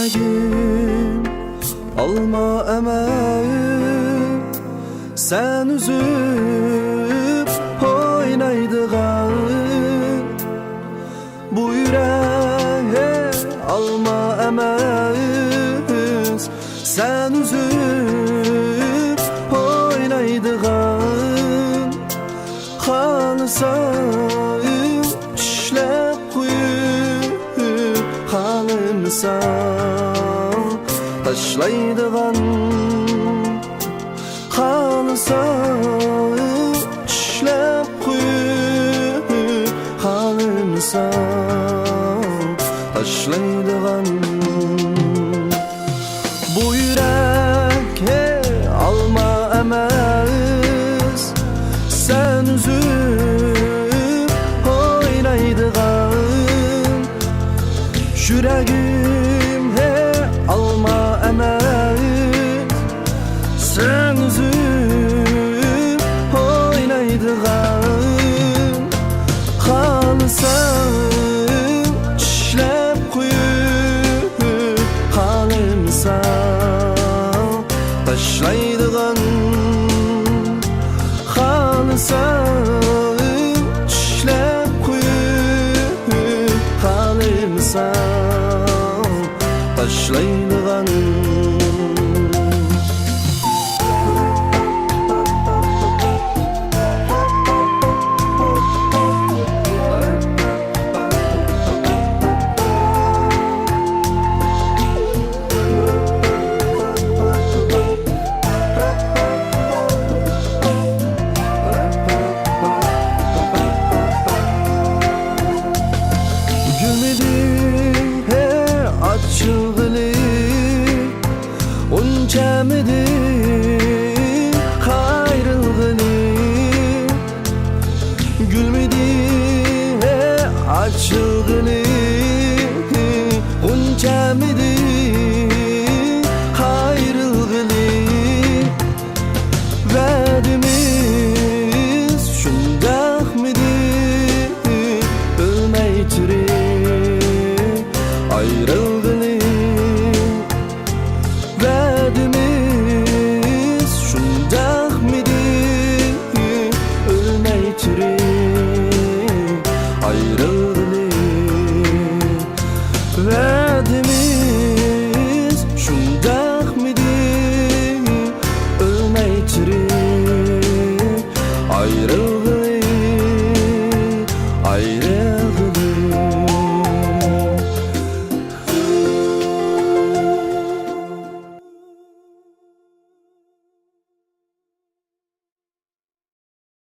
Yüreğim alma emeğim, sen üzüp oynaydıgan. Bu yüreğe alma emeğim, sen üzüp oynaydıgan. Kalsa işlep koyup, kalırsa taşlaydıgan. Kalsa işlep koyup, kalırsa taşlaydıgan. Bu yüreğe alma emeğiz, sen üzüp oynaydıgan. Yüreğim he alma emeğiz, sen üzüp oynaydıgan. Kalsa işlep koyup, kalırsa taşlaydıgan. Kalsa işlep koyup, kalırsa taşlaydıgan. Açıgılı uncamidi kayrılgılı, gülmedi açıgılı uncamidi kayrılgılı. Verdimiz şundak midi ölmeytiri ayrılgılı. Verdimiz şundak midi ölmeytiri ayrılgılı. Verdimiz şundak midi ölmeytiri ayrılgılı.